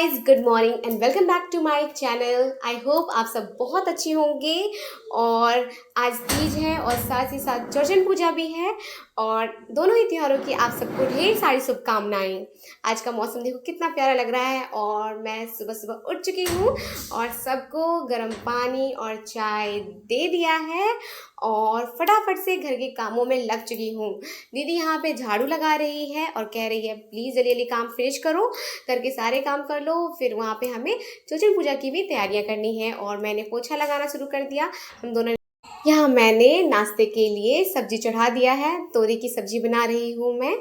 Guys, good morning and welcome back to my channel. I hope आप सब बहुत अच्छे होंगे। और आज तीज है और साथ ही साथ चौरचन पूजा भी है और दोनों ही त्योहारों की आप सबको ढेर सारी शुभकामनाएं। आज का मौसम देखो कितना प्यारा लग रहा है और मैं सुबह सुबह उठ चुकी हूँ और सबको गर्म पानी और चाय दे दिया है और फटाफट से घर के कामों में लग चुकी हूँ। दीदी यहाँ पे झाड़ू लगा रही है और कह रही है प्लीज़ जल्दी जल्दी काम फिनिश करो, करके सारे काम कर लो। फिर वहाँ पे हमें चौरचन पूजा की भी तैयारियाँ करनी है और मैंने पोछा लगाना शुरू कर दिया। हम दोनों यहाँ मैंने नाश्ते के लिए सब्जी चढ़ा दिया है, तोरी की सब्जी बना रही हूँ मैं।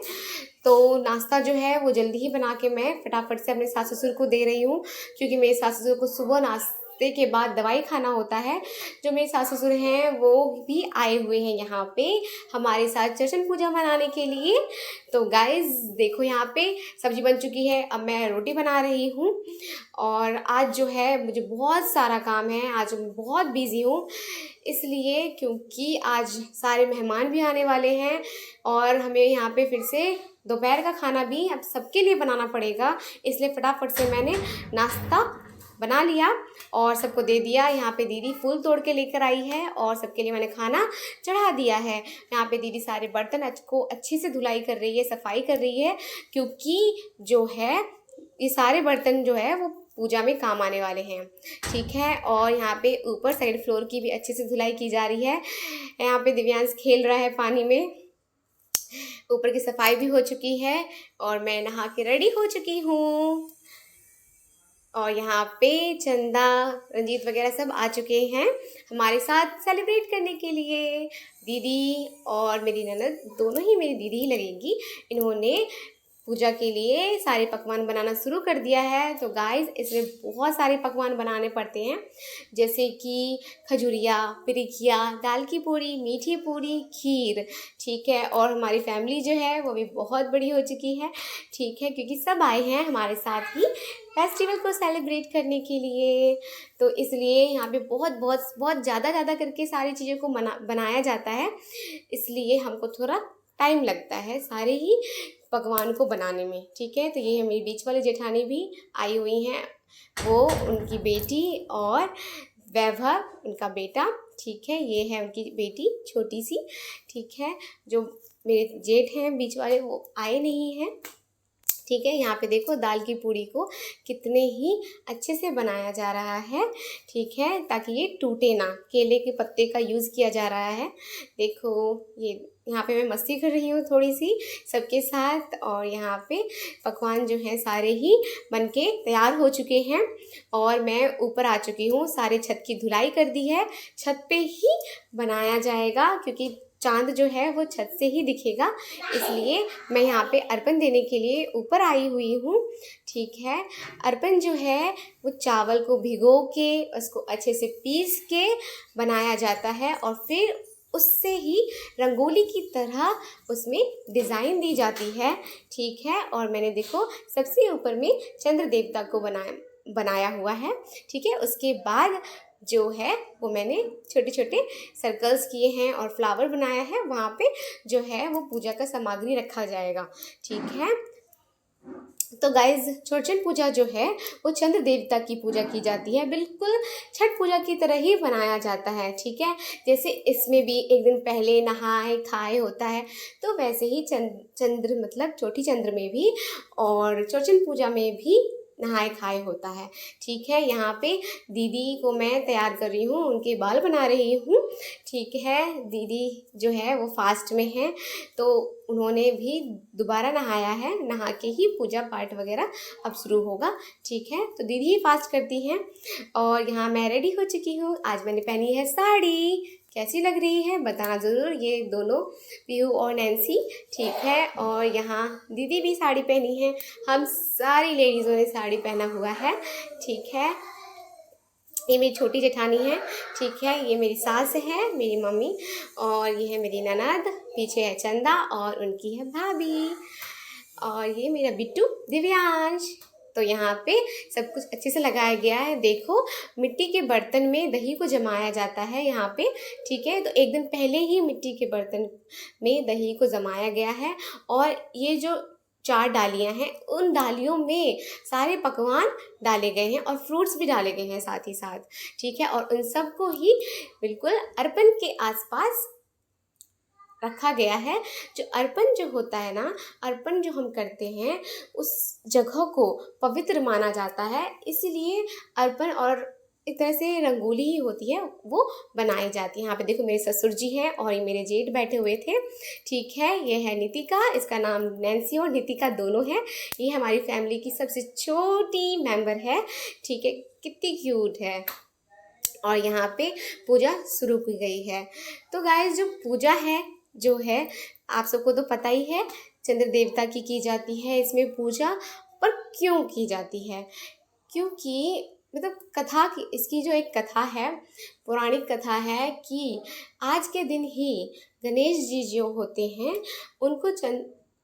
तो नाश्ता जो है वो जल्दी ही बना के मैं फटाफट से अपने सास ससुर को दे रही हूँ, क्योंकि मेरे सास ससुर को सुबह नाश्ते के बाद दवाई खाना होता है। जो मेरे सास ससुर हैं वो भी आए हुए हैं यहाँ पे हमारे साथ चौरचन पूजा मनाने के लिए। तो गाइस देखो यहाँ पे सब्जी बन चुकी है, अब मैं रोटी बना रही हूँ। और आज जो है मुझे बहुत सारा काम है, आज मैं बहुत बिजी हूँ इसलिए, क्योंकि आज सारे मेहमान भी आने वाले हैं और हमें यहाँ पे फिर से दोपहर का खाना भी अब सबके लिए बनाना पड़ेगा। इसलिए फटाफट से मैंने नाश्ता बना लिया और सबको दे दिया। यहाँ पे दीदी फूल तोड़ के लेकर आई है और सबके लिए मैंने खाना चढ़ा दिया है। यहाँ पे दीदी सारे बर्तन को अच्छे से धुलाई कर रही है, सफाई कर रही है, क्योंकि जो है ये सारे बर्तन जो है वो पूजा में काम आने वाले हैं। ठीक है, और यहाँ पे ऊपर साइड फ्लोर की भी अच्छे से धुलाई की जा रही है। यहाँ पे दिव्यांश खेल रहा है पानी में। ऊपर की सफाई भी हो चुकी है और मैं नहा के रेडी हो चुकी हूँ। और यहाँ पे चंदा, रंजीत वगैरह सब आ चुके हैं हमारे साथ सेलिब्रेट करने के लिए। दीदी और मेरी ननद दोनों ही मेरी दीदी ही लगेंगी, इन्होंने पूजा के लिए सारे पकवान बनाना शुरू कर दिया है। तो गाइस इसमें बहुत सारे पकवान बनाने पड़ते हैं, जैसे कि खजूरिया, पिरिकिया, दाल की पूरी, मीठी पूरी, खीर। ठीक है, और हमारी फैमिली जो है वो भी बहुत बड़ी हो चुकी है। ठीक है, क्योंकि सब आए हैं हमारे साथ ही फेस्टिवल को सेलिब्रेट करने के लिए। तो इसलिए यहाँ पे बहुत बहुत बहुत ज़्यादा करके सारी चीज़ों को बनाया जाता है, इसलिए हमको थोड़ा टाइम लगता है सारे ही पकवान को बनाने में। ठीक है, तो ये है मेरी बीच वाली जेठानी भी आई हुई हैं, वो उनकी बेटी और वैभव उनका बेटा। ठीक है, ये है उनकी बेटी छोटी सी। ठीक है, जो मेरे जेठ हैं बीच वाले वो आए नहीं हैं। ठीक है, यहाँ पे देखो दाल की पूड़ी को कितने ही अच्छे से बनाया जा रहा है। ठीक है, ताकि ये टूटे ना, केले के पत्ते का यूज़ किया जा रहा है। देखो ये यहाँ पे मैं मस्ती कर रही हूँ थोड़ी सी सबके साथ। और यहाँ पे पकवान जो हैं सारे ही बनके तैयार हो चुके हैं और मैं ऊपर आ चुकी हूँ। सारे छत की धुलाई कर दी है, छत पे ही बनाया जाएगा क्योंकि चांद जो है वो छत से ही दिखेगा, इसलिए मैं यहाँ पे अर्पण देने के लिए ऊपर आई हुई हूँ। ठीक है, अर्पण जो है वो चावल को भिगो के उसको अच्छे से पीस के बनाया जाता है और फिर उससे ही रंगोली की तरह उसमें डिज़ाइन दी जाती है। ठीक है, और मैंने देखो सबसे ऊपर में चंद्र देवता को बनाया हुआ है। ठीक है, उसके बाद जो है वो मैंने छोटे छोटे सर्कल्स किए हैं और फ्लावर बनाया है, वहाँ पे जो है वो पूजा का सामग्री रखा जाएगा। ठीक है, तो गाइज चौरचन पूजा जो है वो चंद्र देवता की पूजा की जाती है, बिल्कुल छठ पूजा की तरह ही बनाया जाता है। ठीक है, जैसे इसमें भी एक दिन पहले नहाए खाए होता है, तो वैसे ही चंद्र मतलब चौठी चंद्र में भी और चौरचन पूजा में भी नहाए खाए होता है। ठीक है, यहाँ पे दीदी को मैं तैयार कर रही हूँ, उनके बाल बना रही हूँ। ठीक है, दीदी जो है वो फास्ट में है, तो उन्होंने भी दोबारा नहाया है, नहा के ही पूजा पाठ वगैरह अब शुरू होगा। ठीक है, तो दीदी ही फास्ट करती हैं। और यहाँ मैं रेडी हो चुकी हूँ, आज मैंने पहनी है साड़ी। कैसी लग रही है बताना ज़रूर, ये दोनों पीहू और नैन्सी। ठीक है, और यहाँ दीदी भी साड़ी पहनी है, हम सारी लेडीज़ों ने साड़ी पहना हुआ है। ठीक है, ये मेरी छोटी जेठानी है। ठीक है, ये मेरी सास है, मेरी मम्मी, और ये है मेरी ननद, पीछे है चंदा और उनकी है भाभी, और ये मेरा बिट्टू दिव्यांश। तो यहाँ पे सब कुछ अच्छे से लगाया गया है। देखो मिट्टी के बर्तन में दही को जमाया जाता है यहाँ पे। ठीक है, तो एक दिन पहले ही मिट्टी के बर्तन में दही को जमाया गया है और ये जो 4 डालियाँ हैं, उन डालियों में सारे पकवान डाले गए हैं और फ्रूट्स भी डाले गए हैं साथ ही साथ, ठीक है। और उन सबको ही बिल्कुल अर्पण के आसपास रखा गया है। जो अर्पण जो होता है ना, अर्पण जो हम करते हैं उस जगह को पवित्र माना जाता है, इसलिए अर्पण और एक तरह से रंगोली ही होती है वो बनाई जाती है। यहाँ पे देखो मेरे ससुर जी हैं और ये मेरे जेठ बैठे हुए थे, ठीक है। ये है नितिका, इसका नाम नैन्सी और नितिका दोनों है। ये हमारी फैमिली की सबसे छोटी मेंबर है, ठीक है। कितनी क्यूट है। और यहाँ पे पूजा शुरू की गई है। तो गाइस जो पूजा है जो है आप सबको तो पता ही है, चंद्र देवता की जाती है इसमें पूजा। पर क्यों की जाती है? क्योंकि मतलब कथा की, इसकी जो एक कथा है, पौराणिक कथा है कि आज के दिन ही गणेश जी जो होते हैं उनको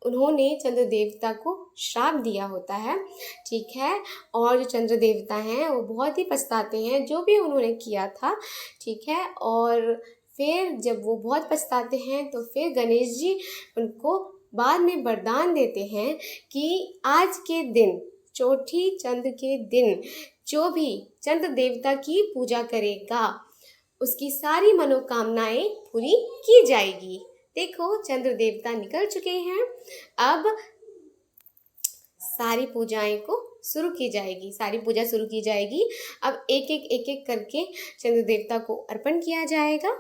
उन्होंने चंद्र देवता को श्राप दिया होता है, ठीक है। और जो चंद्र देवता हैं वो बहुत ही पछताते हैं जो भी उन्होंने किया था, ठीक है। और फिर जब वो बहुत पछताते हैं तो फिर गणेश जी उनको बाद में वरदान देते हैं कि आज के दिन, चौठी चंद्र के दिन, जो भी चंद्र देवता की पूजा करेगा उसकी सारी मनोकामनाएं पूरी की जाएगी। देखो चंद्र देवता निकल चुके हैं, अब सारी पूजाएं को शुरू की जाएगी, सारी पूजा शुरू की जाएगी। अब एक एक करके चंद्र देवता को अर्पण किया जाएगा,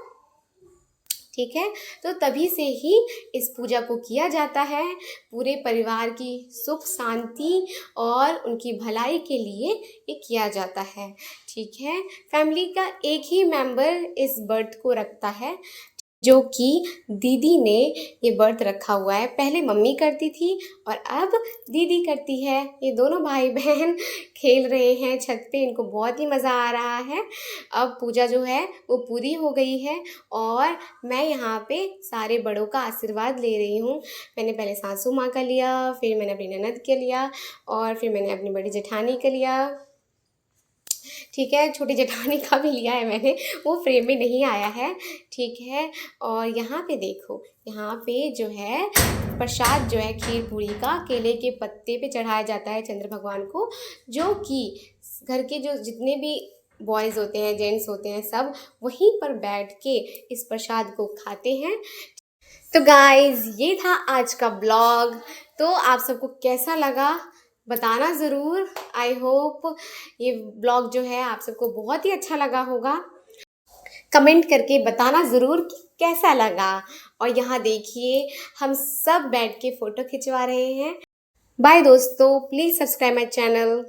ठीक है। तो तभी से ही इस पूजा को किया जाता है, पूरे परिवार की सुख शांति और उनकी भलाई के लिए ये किया जाता है, ठीक है। फैमिली का एक ही मेंबर इस व्रत को रखता है, जो कि दीदी ने ये व्रत रखा हुआ है। पहले मम्मी करती थी और अब दीदी करती है। ये दोनों भाई बहन खेल रहे हैं छत पे, इनको बहुत ही मज़ा आ रहा है। अब पूजा जो है वो पूरी हो गई है और मैं यहाँ पे सारे बड़ों का आशीर्वाद ले रही हूँ। मैंने पहले सासू माँ का लिया, फिर मैंने अपनी ननद का लिया और फिर मैंने अपनी बड़ी जेठानी का लिया, ठीक है। छोटी जेठानी का भी लिया है मैंने, वो फ्रेम में नहीं आया है, ठीक है। और यहाँ पे देखो, यहाँ पे जो है प्रसाद जो है खीर पूरी का केले के पत्ते पे चढ़ाया जाता है चंद्र भगवान को, जो कि घर के जो जितने भी बॉयज़ होते हैं, जेंट्स होते हैं, सब वहीं पर बैठ के इस प्रसाद को खाते हैं। तो गाइज़ ये था आज का ब्लॉग। तो आप सबको कैसा लगा बताना ज़रूर। आई होप ये ब्लॉग जो है आप सबको बहुत ही अच्छा लगा होगा। कमेंट करके बताना ज़रूर कि कैसा लगा। और यहाँ देखिए हम सब बैठ के फ़ोटो खिंचवा रहे हैं। बाय दोस्तों, प्लीज़ सब्सक्राइब माई चैनल।